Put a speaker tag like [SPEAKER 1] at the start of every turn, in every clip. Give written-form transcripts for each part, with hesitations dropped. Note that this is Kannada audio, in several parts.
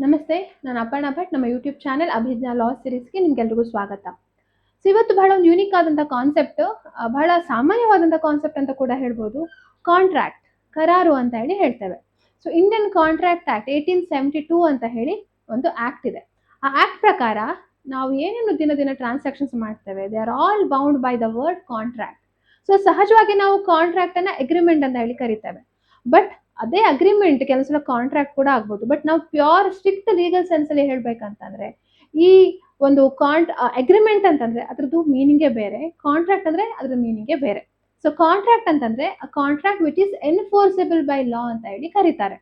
[SPEAKER 1] ನಮಸ್ತೆ, ನಾನು ಅಪರ್ಣಾ ಭಟ್. ನಮ್ಮ ಯೂಟ್ಯೂಬ್ ಚಾನೆಲ್ ಅಭಿಜ್ಞಾ ಲಾ ಸೀರೀಸ್ಗೆ ನಿಮ್ಗೆಲ್ರಿಗೂ ಸ್ವಾಗತ. ಸೊ ಇವತ್ತು ಬಹಳ ಒಂದು ಯೂನಿಕ್ ಆದಂಥ ಕಾನ್ಸೆಪ್ಟ್, ಬಹಳ ಸಾಮಾನ್ಯವಾದಂಥ ಕಾನ್ಸೆಪ್ಟ್ ಅಂತ ಕೂಡ ಹೇಳ್ಬೋದು. ಕಾಂಟ್ರಾಕ್ಟ್, ಕರಾರು ಅಂತ ಹೇಳಿ ಹೇಳ್ತೇವೆ. ಸೊ ಇಂಡಿಯನ್ ಕಾಂಟ್ರಾಕ್ಟ್ ಆಕ್ಟ್ 1872 ಅಂತ ಹೇಳಿ ಒಂದು ಆಕ್ಟ್ ಇದೆ. ಆ ಆಕ್ಟ್ ಪ್ರಕಾರ ನಾವು ಏನೇನು ದಿನ ಟ್ರಾನ್ಸಾಕ್ಷನ್ಸ್ ಮಾಡ್ತೇವೆ, they are all bound by the word contract. So ಸಹಜವಾಗಿ ನಾವು ಕಾಂಟ್ರಾಕ್ಟ್ ಅನ್ನ ಅಗ್ರಿಮೆಂಟ್ ಅಂತ ಹೇಳಿ ಕರಿತೇವೆ. ಬಟ್ ಅದೇ ಅಗ್ರಿಮೆಂಟ್ ಕೆಲವು ಸಲ ಕಾಂಟ್ರಾಕ್ಟ್ ಕೂಡ ಆಗ್ಬೋದು. ಬಟ್ ನಾವು ಪ್ಯೂರ್ ಸ್ಟ್ರಿಕ್ಟ್ ಲೀಗಲ್ ಸೆನ್ಸ್ ಅಲ್ಲಿ ಹೇಳ್ಬೇಕಂತಂದ್ರೆ ಈ ಒಂದು ಅಗ್ರಿಮೆಂಟ್ ಅಂತಂದ್ರೆ ಅದ್ರದ್ದು ಮೀನಿಂಗೇ ಬೇರೆ, ಕಾಂಟ್ರಾಕ್ಟ್ ಅಂದ್ರೆ ಅದ್ರ ಮೀನಿಂಗೇ ಬೇರೆ. ಸೊ ಕಾಂಟ್ರಾಕ್ಟ್ ಅಂತಂದ್ರೆ contract which is enforceable by law ಅಂತ ಹೇಳಿ ಕರೀತಾರೆ.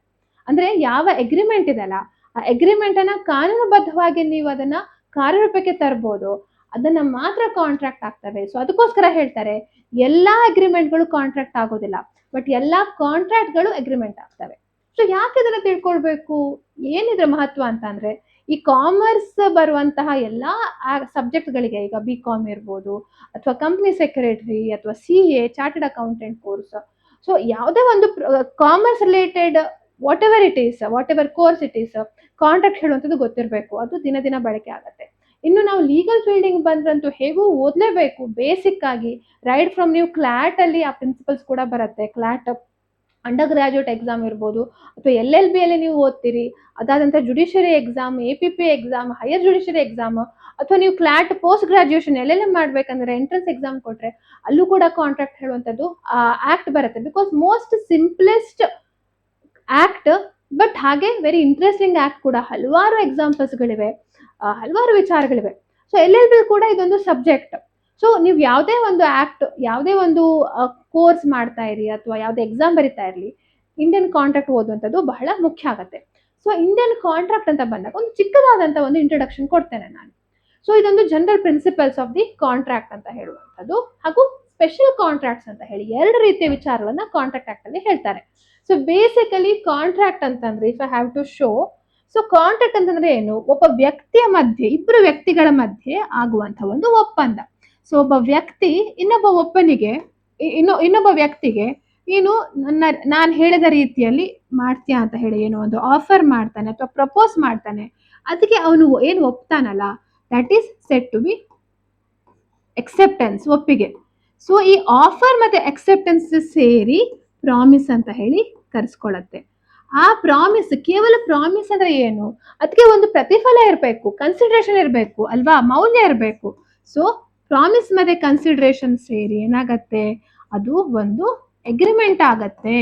[SPEAKER 1] ಅಂದ್ರೆ ಯಾವ ಅಗ್ರಿಮೆಂಟ್ ಇದೆಲ್ಲ, ಆ ಅಗ್ರಿಮೆಂಟ್ ಅನ್ನ ಕಾನೂನುಬದ್ಧವಾಗಿ ನೀವು ಅದನ್ನ ಕಾರ್ಯರೂಪಕ್ಕೆ ತರಬಹುದು, ಅದನ್ನ ಮಾತ್ರ ಕಾಂಟ್ರಾಕ್ಟ್ ಆಗ್ತವೆ. ಸೊ ಅದಕ್ಕೋಸ್ಕರ ಹೇಳ್ತಾರೆ ಎಲ್ಲಾ ಅಗ್ರಿಮೆಂಟ್ಗಳು ಕಾಂಟ್ರಾಕ್ಟ್ ಆಗೋದಿಲ್ಲ, ಬಟ್ ಎಲ್ಲಾ ಕಾಂಟ್ರಾಕ್ಟ್ಗಳು ಅಗ್ರಿಮೆಂಟ್ ಆಗ್ತವೆ. ಸೊ ಯಾಕೆ ಇದನ್ನ ತಿಳ್ಕೊಳ್ಬೇಕು, ಏನಿದ್ರ ಮಹತ್ವ ಅಂತ ಅಂದ್ರೆ ಈ ಕಾಮರ್ಸ್ ಬರುವಂತಹ ಎಲ್ಲಾ ಸಬ್ಜೆಕ್ಟ್ಗಳಿಗೆ, ಈಗ BCom ಇರ್ಬೋದು ಅಥವಾ ಕಂಪ್ನಿ ಸೆಕ್ರೆಟರಿ ಅಥವಾ CA chartered accountant course, so ಯಾವುದೇ ಒಂದು commerce related what ever course it is, contract ಹೇಳುವಂಥದ್ದು ಗೊತ್ತಿರಬೇಕು. ಅದು ದಿನ ಬಳಕೆ ಆಗತ್ತೆ. ಇನ್ನು ನಾವು ಲೀಗಲ್ ಫೀಲ್ಡಿಂಗ್ ಬಂದ್ರಂತೂ ಹೇಗೂ ಓದಲೇಬೇಕು. ಬೇಸಿಕ್ ಆಗಿ ರೈಟ್ ಫ್ರಮ್ ನೀವು ಕ್ಲಾಟ್ ಅಲ್ಲಿ ಆ ಪ್ರಿನ್ಸಿಪಲ್ಸ್ ಕೂಡ ಬರುತ್ತೆ. ಕ್ಲಾಟ್ ಅಂಡರ್ ಗ್ರಾಜುಯೇಟ್ ಎಕ್ಸಾಮ್ ಇರ್ಬೋದು ಅಥವಾ LLB ಅಲ್ಲಿ ನೀವು ಓದ್ತೀರಿ. ಅದಾದಂಥ judiciary exam, APP exam, higher judiciary exam, ಅಥವಾ ನೀವು ಕ್ಲಾಟ್ ಪೋಸ್ಟ್ ಗ್ರಾಜುಯೇಷನ್ LLM ಮಾಡ್ಬೇಕಂದ್ರೆ ಎಂಟ್ರೆನ್ಸ್ ಎಕ್ಸಾಮ್ ಕೊಟ್ರೆ ಅಲ್ಲೂ ಕೂಡ ಕಾಂಟ್ರಾಕ್ಟ್ ಹೇಳುವಂಥದ್ದು ಆಕ್ಟ್ ಬರುತ್ತೆ. Because most simplest act, but ಹಾಗೆ ವೆರಿ ಇಂಟ್ರೆಸ್ಟಿಂಗ್ ಆಕ್ಟ್ ಕೂಡ. ಹಲವಾರು ಎಕ್ಸಾಂಪಲ್ಸ್ಗಳಿವೆ, ಹಲವಾರು ವಿಚಾರಗಳಿವೆ. ಸೊ LLB ಕೂಡ ಇದೊಂದು ಸಬ್ಜೆಕ್ಟ್. ಸೊ ನೀವು ಯಾವುದೇ ಒಂದು ಆಕ್ಟ್, ಯಾವುದೇ ಒಂದು ಕೋರ್ಸ್ ಮಾಡ್ತಾ ಇರಿ ಅಥವಾ ಯಾವುದೇ ಎಕ್ಸಾಮ್ ಬರಿತಾ ಇರಲಿ, ಇಂಡಿಯನ್ ಕಾಂಟ್ರಾಕ್ಟ್ ಓದುವಂಥದ್ದು ಬಹಳ ಮುಖ್ಯ ಆಗುತ್ತೆ. ಸೊ ಇಂಡಿಯನ್ ಕಾಂಟ್ರಾಕ್ಟ್ ಅಂತ ಬಂದಾಗ ಒಂದು ಚಿಕ್ಕದಾದಂಥ ಒಂದು ಇಂಟ್ರೊಡಕ್ಷನ್ ಕೊಡ್ತೇನೆ ನಾನು. ಸೊ ಇದೊಂದು general principles of the contract ಅಂತ ಹೇಳುವಂಥದ್ದು, ಹಾಗೂ ಸ್ಪೆಷಲ್ ಕಾಂಟ್ರಾಕ್ಟ್ಸ್ ಅಂತ ಹೇಳಿ ಎರಡು ರೀತಿಯ ವಿಚಾರಗಳನ್ನ ಕಾಂಟ್ರಾಕ್ಟ್ ಆಕ್ಟ್ ಅಲ್ಲಿ ಹೇಳ್ತಾರೆ. ಸೊ ಬೇಸಿಕಲಿ ಕಾಂಟ್ರಾಕ್ಟ್ ಅಂತಂದ್ರೆ, if I have to show, so contract ಅಂತಂದ್ರೆ ಏನು, ಒಬ್ಬ ವ್ಯಕ್ತಿಯ ಮಧ್ಯೆ, ಇಬ್ಬರು ವ್ಯಕ್ತಿಗಳ ಮಧ್ಯೆ ಆಗುವಂತಹ ಒಂದು ಒಪ್ಪಂದ. ಸೊ ಒಬ್ಬ ವ್ಯಕ್ತಿ ಇನ್ನೊಬ್ಬ ವ್ಯಕ್ತಿಗೆ ನೀನು ನಾನು ಹೇಳಿದ ರೀತಿಯಲ್ಲಿ ಮಾಡ್ತೀಯಾ ಅಂತ ಹೇಳಿ ಏನೋ ಒಂದು ಆಫರ್ ಮಾಡ್ತಾನೆ ಅಥವಾ ಪ್ರಪೋಸ್ ಮಾಡ್ತಾನೆ, ಅದಕ್ಕೆ ಅವನು ಏನು ಒಪ್ತಾನಲ್ಲ, that is set to be acceptance, ಒಪ್ಪಿಗೆ. ಸೊ ಈ ಆಫರ್ ಮತ್ತೆ ಎಕ್ಸೆಪ್ಟೆನ್ಸ್ ಸೇರಿ ಪ್ರಾಮಿಸ್ ಅಂತ ಹೇಳಿ ಕರೆಸ್ಕೊಳ್ಳುತ್ತೆ. ಆ ಪ್ರಾಮಿಸ್, ಕೇವಲ ಪ್ರಾಮಿಸ್ ಅಂದ್ರೆ ಏನು, ಅದಕ್ಕೆ ಒಂದು ಪ್ರತಿಫಲ ಇರಬೇಕು, ಕನ್ಸಿಡರೇಷನ್ ಇರಬೇಕು ಅಲ್ವಾ, ಮೌಲ್ಯ ಇರಬೇಕು. ಸೊ ಪ್ರಾಮಿಸ್ ಮತ್ತೆ ಕನ್ಸಿಡರೇಷನ್ ಸೇರಿ ಏನಾಗತ್ತೆ, ಅದು ಒಂದು ಅಗ್ರಿಮೆಂಟ್ ಆಗತ್ತೆ.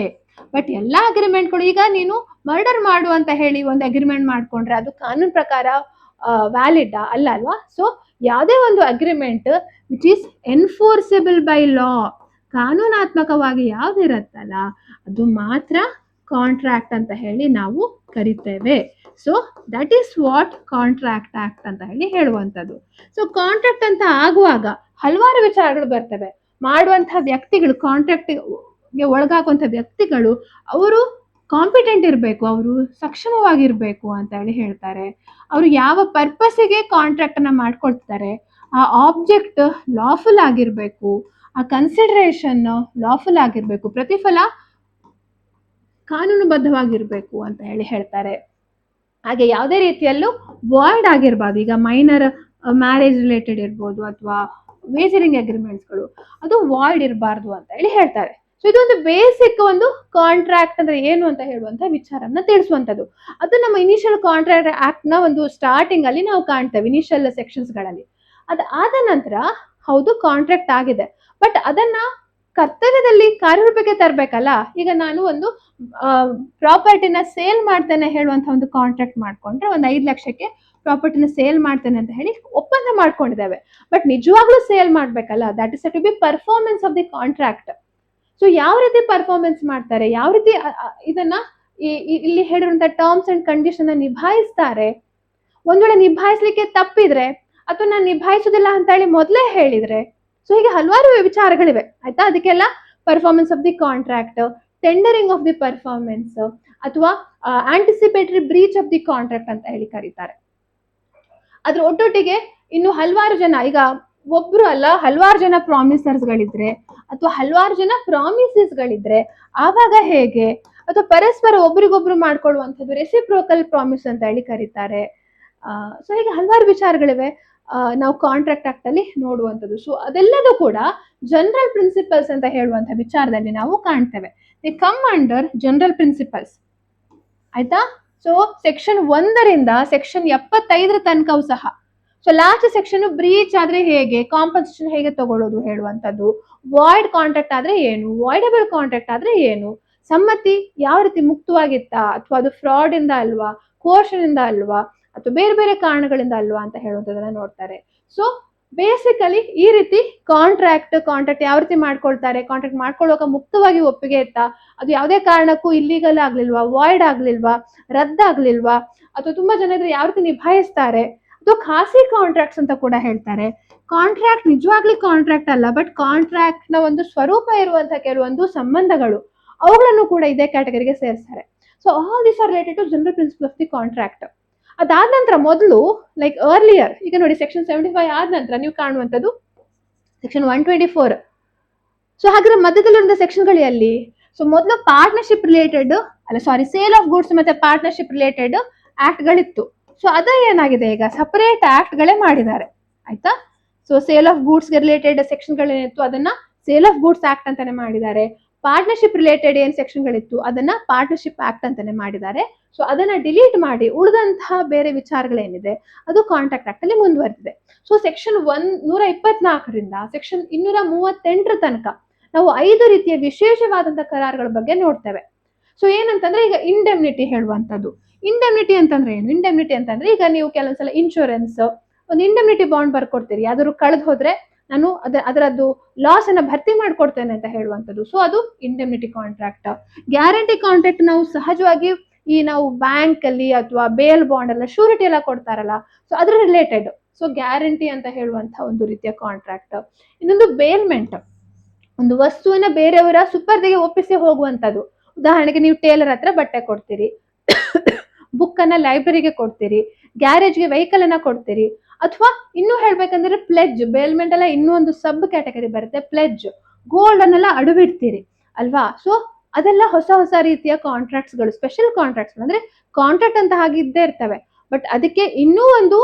[SPEAKER 1] ಬಟ್ ಎಲ್ಲಾ ಅಗ್ರಿಮೆಂಟ್ಗಳು, ಈಗ ನೀನು ಮರ್ಡರ್ ಮಾಡು ಅಂತ ಹೇಳಿ ಒಂದು ಅಗ್ರಿಮೆಂಟ್ ಮಾಡ್ಕೊಂಡ್ರೆ ಅದು ಕಾನೂನು ಪ್ರಕಾರ ವ್ಯಾಲಿಡ್ ಅಲ್ಲ ಅಲ್ವಾ. ಸೊ ಯಾವುದೇ ಒಂದು agreement which is enforceable by law, ಕಾನೂನಾತ್ಮಕವಾಗಿ ಯಾವ್ದಿರತ್ತಲ್ಲ ಅದು ಮಾತ್ರ ಕಾಂಟ್ರಾಕ್ಟ್ ಅಂತ ಹೇಳಿ ನಾವು ಕರಿತೇವೆ. So that is what contract act ಅಂತ ಹೇಳಿ ಹೇಳುವಂಥದ್ದು. ಸೊ ಕಾಂಟ್ರಾಕ್ಟ್ ಅಂತ ಆಗುವಾಗ ಹಲವಾರು ವಿಚಾರಗಳು ಬರ್ತವೆ. ಮಾಡುವಂತಹ ವ್ಯಕ್ತಿಗಳು, ಕಾಂಟ್ರಾಕ್ಟ್ಗೆ ಒಳಗಾಗುವಂಥ ವ್ಯಕ್ತಿಗಳು, ಅವರು ಕಾಂಪಿಟೆಂಟ್ ಇರಬೇಕು, ಅವರು ಸಕ್ಷಮವಾಗಿರ್ಬೇಕು ಅಂತ ಹೇಳಿ ಹೇಳ್ತಾರೆ. ಅವರು ಯಾವ ಪರ್ಪಸ್ಸಿಗೆ ಕಾಂಟ್ರಾಕ್ಟ್ ಅನ್ನ ಮಾಡ್ಕೊಳ್ತಾರೆ, ಆ ಆಬ್ಜೆಕ್ಟ್ ಲಾಫುಲ್ ಆಗಿರ್ಬೇಕು, ಆ ಕನ್ಸಿಡರೇಷನ್ ಲಾಫುಲ್ ಆಗಿರ್ಬೇಕು, ಪ್ರತಿಫಲ ಕಾನೂನುಬದ್ಧವಾಗಿರ್ಬೇಕು ಅಂತ ಹೇಳಿ ಹೇಳ್ತಾರೆ. ಹಾಗೆ ಯಾವುದೇ ರೀತಿಯಲ್ಲೂ ವಾಯ್ಡ್ ಆಗಿರ್ಬಾರ್ದು. ಈಗ ಮೈನರ್ ಮ್ಯಾರೇಜ್ ರಿಲೇಟೆಡ್ ಇರ್ಬೋದು ಅಥವಾ ವೇಜರಿಂಗ್ ಅಗ್ರಿಮೆಂಟ್ಸ್ಗಳು, ಅದು ವಾಯ್ಡ್ ಇರಬಾರ್ದು ಅಂತ ಹೇಳಿ ಹೇಳ್ತಾರೆ. ಸೊ ಇದೊಂದು ಬೇಸಿಕ್ ಒಂದು ಕಾಂಟ್ರಾಕ್ಟ್ ಅಂದ್ರೆ ಏನು ಅಂತ ಹೇಳುವಂತ ವಿಚಾರನ ತಿಳಿಸುವಂಥದ್ದು. ಅದು ನಮ್ಮ ಇನಿಷಿಯಲ್ ಕಾಂಟ್ರಾಕ್ಟ್ ಆಕ್ಟ್ ನ ಒಂದು ಸ್ಟಾರ್ಟಿಂಗ್ ಅಲ್ಲಿ ನಾವು ಕಾಣ್ತೇವೆ, ಇನಿಷಿಯಲ್ ಸೆಕ್ಷನ್ಸ್ ಗಳಲ್ಲಿ. ಅದಾದ ನಂತರ ಹೌದು ಕಾಂಟ್ರಾಕ್ಟ್ ಆಗಿದೆ, ಬಟ್ ಅದನ್ನ ಕರ್ತವ್ಯದಲ್ಲಿ ಕಾರ್ಯರೂಪಕ್ಕೆ ತರಬೇಕಲ್ಲ. ಈಗ ನಾನು ಒಂದು ಪ್ರಾಪರ್ಟಿನ ಸೇಲ್ ಮಾಡ್ತೇನೆ ಹೇಳುವಂತ ಒಂದು ಕಾಂಟ್ರಾಕ್ಟ್ ಮಾಡ್ಕೊಂಡ್ರೆ, ಒಂದು 5 ಲಕ್ಷಕ್ಕೆ ಪ್ರಾಪರ್ಟಿನ ಸೇಲ್ ಮಾಡ್ತೇನೆ ಅಂತ ಹೇಳಿ ಒಪ್ಪಂದ ಮಾಡ್ಕೊಂಡಿದ್ದೇವೆ, ಬಟ್ ನಿಜವಾಗ್ಲೂ ಸೇಲ್ ಮಾಡ್ಬೇಕಲ್ಲ, that is to be performance of the contract. So ಯಾವ ರೀತಿ ಪರ್ಫಾರ್ಮೆನ್ಸ್ ಮಾಡ್ತಾರೆ, ಯಾವ ರೀತಿ ಇದನ್ನ ಇಲ್ಲಿ ಹೇಳಿರುವಂತ ಟರ್ಮ್ಸ್ ಅಂಡ್ ಕಂಡೀಷನ್ ನಿಭಾಯಿಸ್ತಾರೆ. ಒಂದ್ ವೇಳೆ ನಿಭಾಯಿಸ್ಲಿಕ್ಕೆ ತಪ್ಪಿದ್ರೆ ಅಥವಾ ನಾನು ನಿಭಾಯಿಸೋದಿಲ್ಲ ಅಂತ ಹೇಳಿ ಮೊದಲೇ ಹೇಳಿದ್ರೆ, ಸೊ ಹೀಗೆ ಹಲವಾರು ವಿಚಾರಗಳಿವೆ ಆಯ್ತಾ. ಅದಕ್ಕೆಲ್ಲ performance of the contract, tendering of the performance, ಅಥವಾ anticipatory breach of the contract ಅಂತ ಹೇಳಿ ಕರೀತಾರೆ. ಅದ್ರ ಒಟ್ಟೊಟ್ಟಿಗೆ ಇನ್ನು ಹಲವಾರು ಜನ, ಈಗ ಒಬ್ರು ಅಲ್ಲ ಹಲವಾರು ಜನ ಪ್ರಾಮಿಸರ್ಸ್ ಗಳಿದ್ರೆ ಅಥವಾ ಹಲವಾರು ಜನ ಪ್ರಾಮಿಸಸ್ ಗಳಿದ್ರೆ ಆವಾಗ ಹೇಗೆ, ಅಥವಾ ಪರಸ್ಪರ ಒಬ್ರಿಗೊಬ್ರು ಮಾಡ್ಕೊಳ್ಳುವಂಥದ್ದು ರೆಸಿಪ್ರೋಕಲ್ ಪ್ರಾಮಿಸ್ ಅಂತ ಹೇಳಿ ಕರೀತಾರೆ. ಸೊ ಹೀಗೆ ಹಲವಾರು ವಿಚಾರಗಳಿವೆ ನಾವು ಕಾಂಟ್ರಾಕ್ಟ್ ಆಕ್ಟ್ ಅಲ್ಲಿ ನೋಡುವಂಥದ್ದು. ಸೊ ಅದೆಲ್ಲದೂ ಕೂಡ ಜನರಲ್ ಪ್ರಿನ್ಸಿಪಲ್ಸ್ ಅಂತ ಹೇಳುವಂತಹ ವಿಚಾರದಲ್ಲಿ ನಾವು ಕಾಣ್ತೇವೆ. The come under general principles. ಆಯ್ತಾ? ಸೊ ಸೆಕ್ಷನ್ 1ರಿಂದ ಸೆಕ್ಷನ್ 75 ತನಕವೂ ಸಹ. ಸೊ ಲಾಸ್ಟ್ ಸೆಕ್ಷನ್ ಬ್ರೀಚ್ ಆದ್ರೆ ಹೇಗೆ, ಕಾಂಪನ್ಸೇಷನ್ ಹೇಗೆ ತಗೊಳ್ಳೋದು ಹೇಳುವಂಥದ್ದು, ವಾಯ್ಡ್ ಕಾಂಟ್ರಾಕ್ಟ್ ಆದ್ರೆ ಏನು, ವಾಯ್ಡಬಲ್ ಕಾಂಟ್ರಾಕ್ಟ್ ಆದ್ರೆ ಏನು, ಸಮ್ಮತಿ ಯಾವ ರೀತಿ ಮುಕ್ತವಾಗಿತ್ತಾ ಅಥವಾ ಅದು ಫ್ರಾಡ್ ಇಂದ ಅಲ್ವಾ, ಕೋರ್ಷನ್ ಇಂದ ಅಲ್ವಾ, ಅಥವಾ ಬೇರೆ ಬೇರೆ ಕಾರಣಗಳಿಂದ ಅಲ್ವಾ ಅಂತ ಹೇಳುವಂಥದ್ದನ್ನ ನೋಡ್ತಾರೆ. ಸೊ ಬೇಸಿಕಲಿ ಈ ರೀತಿ ಕಾಂಟ್ರಾಕ್ಟ್ ಯಾವ ರೀತಿ ಮಾಡ್ಕೊಳ್ತಾರೆ, ಕಾಂಟ್ರಾಕ್ಟ್ ಮಾಡ್ಕೊಳ್ಳುವಾಗ ಮುಕ್ತವಾಗಿ ಒಪ್ಪಿಗೆ ಇತ್ತಾ, ಅದು ಯಾವುದೇ ಕಾರಣಕ್ಕೂ ಇಲ್ಲಿಗಲ್ ಆಗ್ಲಿಲ್ವಾ, ವಾಯ್ಡ್ ಆಗ್ಲಿಲ್ವಾ, ರದ್ದಾಗ್ಲಿಲ್ವಾ, ಅಥವಾ ತುಂಬಾ ಜನ ಇದ್ರೆ ಯಾವ ರೀತಿ ನಿಭಾಯಿಸ್ತಾರೆ, ಅದು ಖಾಸಿ ಕಾಂಟ್ರಾಕ್ಟ್ಸ್ ಅಂತ ಕೂಡ ಹೇಳ್ತಾರೆ. ಕಾಂಟ್ರಾಕ್ಟ್ ನಿಜವಾಗ್ಲಿ ಕಾಂಟ್ರಾಕ್ಟ್ ಅಲ್ಲ, ಬಟ್ ಕಾಂಟ್ರಾಕ್ಟ್ ನ ಒಂದು ಸ್ವರೂಪ ಇರುವಂತಹ ಕೆಲವೊಂದು ಸಂಬಂಧಗಳು ಅವುಗಳನ್ನು ಕೂಡ ಇದೇ ಕ್ಯಾಟಗರಿಗೆ ಸೇರಿಸ್ತಾರೆ. So all this are related to general principle of the contract. ಅದಾದ ನಂತರ ಮೊದಲು ಲೈಕ್ ಅರ್ಲಿಯರ್, ಈಗ ನೋಡಿ ಸೆಕ್ಷನ್ 75 ಆದ ನಂತರ ನೀವು ಕಾಣುವಂಥದ್ದು ಸೆಕ್ಷನ್ 124. ಸೊ ಹಾಗಾದ್ರೆ ಮಧ್ಯದಲ್ಲಿರುವ ಸೆಕ್ಷನ್ಗಳು ಎಲ್ಲಿ? ಸೊ ಮೊದಲು partnership related sale of goods ಮತ್ತೆ ಪಾರ್ಟ್ನರ್ಶಿಪ್ ರಿಲೇಟೆಡ್ ಆಕ್ಟ್ ಗಳಿತ್ತು. ಸೊ ಅದ ಏನಾಗಿದೆ, ಈಗ ಸಪರೇಟ್ ಆಕ್ಟ್ ಗಳೇ ಮಾಡಿದ್ದಾರೆ. ಆಯ್ತಾ? So sale of goods related section ಗಳೇನಿತ್ತು ಅದನ್ನ ಸೇಲ್ ಆಫ್ ಗೂಡ್ಸ್ ಆಕ್ಟ್ ಅಂತಾನೆ ಮಾಡಿದ್ದಾರೆ. ಪಾರ್ಟ್ನರ್ಶಿಪ್ ರಿಲೇಟೆಡ್ ಏನ್ ಸೆಕ್ಷನ್ ಗಳಿತ್ತು ಅದನ್ನ ಪಾರ್ಟ್ನರ್ಶಿಪ್ ಆಕ್ಟ್ ಅಂತಾನೆ ಮಾಡಿದ್ದಾರೆ. ಸೊ ಅದನ್ನ ಡಿಲೀಟ್ ಮಾಡಿ ಉಳಿದಂತಹ ಬೇರೆ ವಿಚಾರಗಳೇನಿದೆ ಅದು ಕಾಂಟ್ರಾಕ್ಟ್ ಆಕ್ಟ್ ಅಲ್ಲಿ ಮುಂದುವರೆದಿದೆ. ಸೊ ಸೆಕ್ಷನ್ 124ರಿಂದ ಸೆಕ್ಷನ್ 238 ತನಕ ನಾವು 5 ರೀತಿಯ ವಿಶೇಷವಾದಂತಹ ಕರಾರುಗಳ ಬಗ್ಗೆ ನೋಡ್ತೇವೆ. ಸೊ ಏನಂತಂದ್ರೆ ಈಗ ಇಂಡೆಮ್ನಿಟಿ ಹೇಳುವಂಥದ್ದು. ಇಂಡೆಮ್ನಿಟಿ ಅಂತಂದ್ರೆ ಏನು? ಇಂಡೆಮ್ನಿಟಿ ಅಂತಂದ್ರೆ ಈಗ ನೀವು ಕೆಲವೊಂದ್ಸಲ ಇನ್ಶೂರೆನ್ಸ್ ಒಂದು ಇಂಡೆಮ್ನಿಟಿ ಬಾಂಡ್ ಬರ್ಕೊಡ್ತೀರಿ, ಯಾವ್ದಾದ್ರು ಕಳೆದು ಹೋದ್ರೆ ನಾನು ಅದರದ್ದು ಲಾಸ್ ಅನ್ನ ಭರ್ತಿ ಮಾಡ್ಕೊಡ್ತೇನೆ ಅಂತ ಹೇಳುವಂಥದ್ದು. ಸೊ ಅದು ಇಂಡೆಮ್ನಿಟಿ ಕಾಂಟ್ರಾಕ್ಟ್. ಗ್ಯಾರಂಟಿ ಕಾಂಟ್ರಾಕ್ಟ್ ನಾವು ಸಹಜವಾಗಿ ಈ ನಾವು ಬ್ಯಾಂಕ್ ಅಲ್ಲಿ ಅಥವಾ ಬೇಲ್ ಬಾಂಡ್ ಎಲ್ಲ ಶೂರಿಟಿ ಎಲ್ಲ ಕೊಡ್ತಾರಲ್ಲ, ಸೊ ಅದ್ರ ರಿಲೇಟೆಡ್. ಸೊ ಗ್ಯಾರಂಟಿ ಅಂತ ಹೇಳುವಂತಹ ಒಂದು ರೀತಿಯ ಕಾಂಟ್ರಾಕ್ಟ್. ಇನ್ನೊಂದು ಬೇಲ್ಮೆಂಟ್, ಒಂದು ವಸ್ತುವನ್ನ ಬೇರೆಯವರ ಸುಪರ್ದಿಗೆ ಒಪ್ಪಿಸಿ ಹೋಗುವಂಥದ್ದು. ಉದಾಹರಣೆಗೆ ನೀವು ಟೇಲರ್ ಹತ್ರ ಬಟ್ಟೆ ಕೊಡ್ತೀರಿ, ಬುಕ್ ಅನ್ನ ಲೈಬ್ರರಿಗೆ ಕೊಡ್ತೀರಿ, ಗ್ಯಾರೇಜ್ಗೆ ವೆಹಿಕಲ್ ಅನ್ನ ಕೊಡ್ತೀರಿ, ಅಥವಾ ಇನ್ನೂ ಹೇಳ್ಬೇಕಂದ್ರೆ ಪ್ಲೆಜ್, ಬೇಲ್ಮೆಂಟ್ ಎಲ್ಲ ಇನ್ನೂ ಒಂದು ಸಬ್ ಕ್ಯಾಟಗರಿ ಬರುತ್ತೆ, ಪ್ಲೆಜ್, ಗೋಲ್ಡ್ ಅನ್ನೆಲ್ಲ ಅಡವಿಡ್ತೀರಿ ಅಲ್ವಾ. ಸೊ ಅದೆಲ್ಲ ಹೊಸ ಹೊಸ ರೀತಿಯ ಕಾಂಟ್ರಾಕ್ಟ್ಸ್ ಗಳು, ಸ್ಪೆಷಲ್ ಕಾಂಟ್ರಾಕ್ಟ್ಸ್. ಅಂದ್ರೆ ಕಾಂಟ್ರಾಕ್ಟ್ ಅಂತ ಹಾಗಿದ್ದೇ ಇರ್ತವೆ, ಬಟ್ ಅದಕ್ಕೆ ಇನ್ನೂ ಒಂದು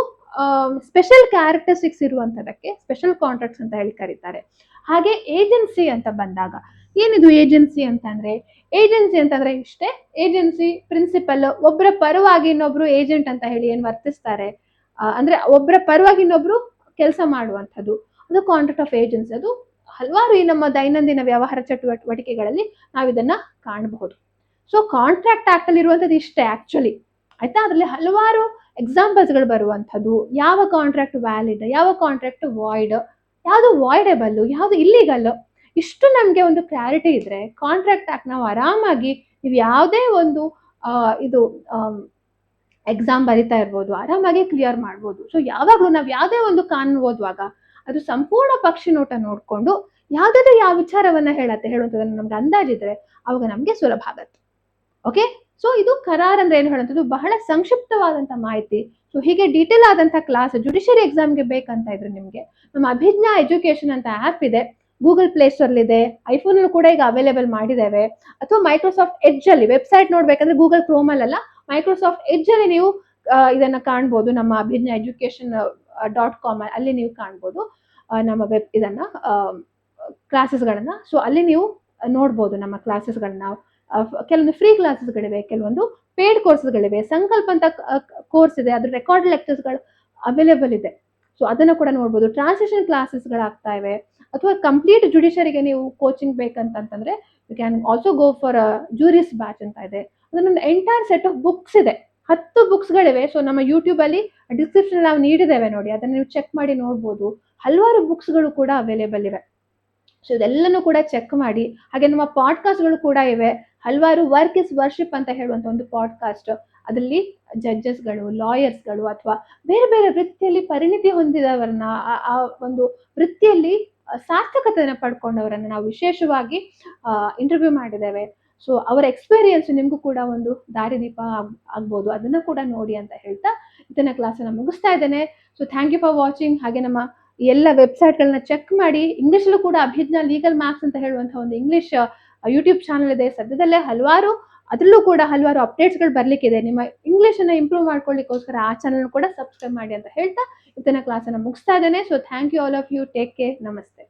[SPEAKER 1] ಸ್ಪೆಷಲ್ ಕ್ಯಾರೆಕ್ಟರಿಸ್ಟಿಕ್ಸ್ ಇರುವಂತದಕ್ಕೆ ಸ್ಪೆಷಲ್ ಕಾಂಟ್ರಾಕ್ಟ್ಸ್ ಅಂತ ಹೇಳಿ ಕರೀತಾರೆ. ಹಾಗೆ ಏಜೆನ್ಸಿ ಅಂತ ಬಂದಾಗ ಏನಿದು ಏಜೆನ್ಸಿ ಅಂತಂದ್ರೆ? ಏಜೆನ್ಸಿ ಅಂತಂದ್ರೆ ಇಷ್ಟೇ, ಏಜೆನ್ಸಿ ಪ್ರಿನ್ಸಿಪಲ್ ಒಬ್ಬರ ಪರವಾಗಿ ಇನ್ನೊಬ್ರು ಏಜೆಂಟ್ ಅಂತ ಹೇಳಿ ಏನ್ ವರ್ತಿಸ್ತಾರೆ, ಅಂದ್ರೆ ಒಬ್ಬರ ಪರವಾಗಿ ಇನ್ನೊಬ್ರು ಕೆಲಸ ಮಾಡುವಂಥದ್ದು, ಅದು ಕಾಂಟ್ರಾಕ್ಟ್ ಆಫ್ ಏಜೆನ್ಸಿ. ಅದು ಹಲವಾರು ಈ ನಮ್ಮ ದೈನಂದಿನ ವ್ಯವಹಾರ ಚಟುವಟಿಕೆಗಳಲ್ಲಿ ನಾವು ಇದನ್ನ ಕಾಣಬಹುದು. ಸೊ ಕಾಂಟ್ರಾಕ್ಟ್ ಆಕ್ಟ್ ಅಲ್ಲಿ ಇರುವಂತದ್ದು ಇಷ್ಟೇ ಆಕ್ಚುಲಿ. ಆಯ್ತಾ? ಅದರಲ್ಲಿ ಹಲವಾರು ಎಕ್ಸಾಂಪಲ್ಸ್ ಗಳು ಬರುವಂಥದ್ದು, ಯಾವ ಕಾಂಟ್ರಾಕ್ಟ್ ವ್ಯಾಲಿಡ್, ಯಾವ ಕಾಂಟ್ರಾಕ್ಟ್ ವಾಯ್ಡ್, ಯಾವುದು ವಾಯ್ಡಬಲ್, ಯಾವುದು ಇಲ್ಲಿಗಲ್, ಇಷ್ಟು ನಮ್ಗೆ ಒಂದು ಕ್ಲಾರಿಟಿ ಇದ್ರೆ ಕಾಂಟ್ರಾಕ್ಟ್ ಆಕ್ಟ್ ನಾವು ಆರಾಮಾಗಿ ನೀವು ಯಾವುದೇ ಒಂದು ಇದು ಎಕ್ಸಾಮ್ ಬರಿತಾ ಇರ್ಬೋದು, ಆರಾಮಾಗಿ ಕ್ಲಿಯರ್ ಮಾಡ್ಬೋದು. ಸೊ ಯಾವಾಗ್ಲೂ ನಾವು ಯಾವುದೇ ಒಂದು ಕಾನೂನು ಓದುವಾಗ ಅದು ಸಂಪೂರ್ಣ ಪಕ್ಷಿ ನೋಟ ನೋಡ್ಕೊಂಡು ಯಾವ್ದಾದ್ರು ಯಾವ ವಿಚಾರವನ್ನ ಹೇಳುವಂಥದ್ದನ್ನ ನಮ್ಗೆ ಅಂದಾಜಿದ್ರೆ ಅವಾಗ ನಮ್ಗೆ ಸುಲಭ ಆಗತ್ತೆ. ಓಕೆ? ಸೊ ಇದು ಕರಾರ್ ಅಂದ್ರೆ ಏನು ಹೇಳುವಂಥದ್ದು ಬಹಳ ಸಂಕ್ಷಿಪ್ತವಾದಂತ ಮಾಹಿತಿ. ಸೊ ಹೀಗೆ ಡೀಟೇಲ್ ಆದಂತ ಕ್ಲಾಸ್ ಜುಡಿಷಿಯರಿ ಎಕ್ಸಾಮ್ಗೆ ಬೇಕಂತ ಇದ್ರೆ ನಿಮ್ಗೆ ನಮ್ಮ ಅಭಿಜ್ಞಾ ಎಜುಕೇಶನ್ ಅಂತ ಆ್ಯಪ್ ಇದೆ, ಗೂಗಲ್ ಪ್ಲೇ ಸ್ಟೋರ್ ಇದೆ, ಐಫೋನ್ ಕೂಡ ಈಗ ಅವೈಲೇಬಲ್ ಮಾಡಿದ್ದೇವೆ. ಅಥವಾ ಮೈಕ್ರೋಸಾಫ್ಟ್ ಎಡ್ಜ್ ಅಲ್ಲಿ ವೆಬ್ಸೈಟ್ ನೋಡ್ಬೇಕಂದ್ರೆ ಗೂಗಲ್ ಕ್ರೋಮ್ ಅಲ್ಲ, ಮೈಕ್ರೋಸಾಫ್ಟ್ ಎಡ್ಜ್ ಅಲ್ಲಿ ನೀವು ಇದನ್ನ ಕಾಣ್ಬೋದು. ನಮ್ಮ ಅಭಿಜ್ಞಾ ಎಜುಕೇಶನ್ .com ಅಲ್ಲಿ ನೀವು ಕಾಣ್ಬೋದು ನಮ್ಮ ವೆಬ್ ಇದನ್ನ ಕ್ಲಾಸಸ್ಗಳನ್ನ. ಸೊ ಅಲ್ಲಿ ನೀವು ನೋಡ್ಬೋದು ನಮ್ಮ ಕ್ಲಾಸಸ್ಗಳನ್ನ. ಕೆಲವೊಂದು ಫ್ರೀ ಕ್ಲಾಸಸ್ಗಳಿವೆ, ಕೆಲವೊಂದು ಪೇಡ್ ಕೋರ್ಸ್ಗಳಿವೆ, ಸಂಕಲ್ಪ ಅಂತ ಕೋರ್ಸ್ ಇದೆ, ಅದ್ರ ರೆಕಾರ್ಡ್ ಲೆಕ್ಚರ್ಸ್ಗಳು ಅವೈಲೇಬಲ್ ಇದೆ. ಸೊ ಅದನ್ನ ಕೂಡ ನೋಡ್ಬೋದು. ಟ್ರಾನ್ಸ್ಲೇಷನ್ ಕ್ಲಾಸಸ್ಗಳಾಗ್ತಾ ಇವೆ. ಅಥವಾ ಕಂಪ್ಲೀಟ್ ಜುಡಿಷರಿಗೆ ನೀವು ಕೋಚಿಂಗ್ ಬೇಕಂತಂದ್ರೆ you can also go for Juris batch ಅಂತ ಇದೆ. ಅದನ್ನೊಂದು ಎಂಟೈರ್ ಸೆಟ್ ಆಫ್ ಬುಕ್ಸ್ ಇದೆ, 10 ಬುಕ್ಸ್ಗಳಿವೆ. ಸೊ ನಮ್ಮ ಯೂಟ್ಯೂಬ್ ಅಲ್ಲಿ ಡಿಸ್ಕ್ರಿಪ್ಷನ್ ನಾವು ನೀಡಿದ್ದೇವೆ ನೋಡಿ, ಅದನ್ನ ನೀವು ಚೆಕ್ ಮಾಡಿ ನೋಡ್ಬೋದು. ಹಲವಾರು ಬುಕ್ಸ್ಗಳು ಕೂಡ ಅವೈಲೇಬಲ್ ಇವೆ. ಸೊ ಇದೆಲ್ಲನೂ ಕೂಡ ಚೆಕ್ ಮಾಡಿ. ಹಾಗೆ ನಮ್ಮ ಪಾಡ್ಕಾಸ್ಟ್ಗಳು ಕೂಡ ಇವೆ. ಹಲವಾರು ವರ್ಕ್ ಇಸ್ ವರ್ಷಿಪ್ ಅಂತ ಹೇಳುವಂತ ಒಂದು ಪಾಡ್ಕಾಸ್ಟ್, ಅದರಲ್ಲಿ ಜಡ್ಜಸ್ಗಳು, ಲಾಯರ್ಸ್ಗಳು ಅಥವಾ ಬೇರೆ ಬೇರೆ ವೃತ್ತಿಯಲ್ಲಿ ಪರಿಣಿತಿ ಹೊಂದಿದವರನ್ನ, ಆ ಒಂದು ವೃತ್ತಿಯಲ್ಲಿ ಸಾರ್ಥಕತೆಯನ್ನು ಪಡ್ಕೊಂಡವರನ್ನ ನಾವು ವಿಶೇಷವಾಗಿ ಇಂಟರ್ವ್ಯೂ ಮಾಡಿದ್ದೇವೆ. ಸೊ ಅವರ ಎಕ್ಸ್ಪೀರಿಯನ್ಸ್ ನಿಮಗೂ ಕೂಡ ಒಂದು ದಾರಿದೀಪ ಆಗ್ಬೋದು, ಅದನ್ನ ಕೂಡ ನೋಡಿ ಅಂತ ಹೇಳ್ತಾ ಇದನ್ನ ಕ್ಲಾಸನ್ನ ಮುಗಿಸ್ತಾ ಇದ್ದೇನೆ. So thank you for watching. ಹಾಗೆ ನಮ್ಮ ಎಲ್ಲ ವೆಬ್ಸೈಟ್ಗಳನ್ನ ಚೆಕ್ ಮಾಡಿ. ಇಂಗ್ಲಿಷಲ್ಲೂ ಕೂಡ ಅಭಿಜ್ಞಾ ಲೀಗಲ್ ಮ್ಯಾಥ್ಸ್ ಅಂತ ಹೇಳುವಂತಹ ಒಂದು ಇಂಗ್ಲಿಷ್ ಯೂಟ್ಯೂಬ್ ಚಾನಲ್ ಇದೆ. ಸದ್ಯದಲ್ಲೇ ಹಲವಾರು ಅದರಲ್ಲೂ ಕೂಡ ಹಲವಾರು ಅಪ್ಡೇಟ್ಸ್ಗಳು ಬರಲಿಕ್ಕಿದೆ. ನಿಮ್ಮ ಇಂಗ್ಲೀಷನ್ನು ಇಂಪ್ರೂವ್ ಮಾಡ್ಕೊಳ್ಳಿಕ್ಕೋಸ್ಕರ ಆ ಚಾನಲ್ ಕೂಡ ಸಬ್ಸ್ಕ್ರೈಬ್ ಮಾಡಿ ಅಂತ ಹೇಳ್ತಾ ಇವತ್ತಿನ ಕ್ಲಾಸನ್ನು ಮುಗಿಸ್ತಾ ಇದ್ದೇನೆ. So thank you all of you. Take care. ನಮಸ್ತೆ.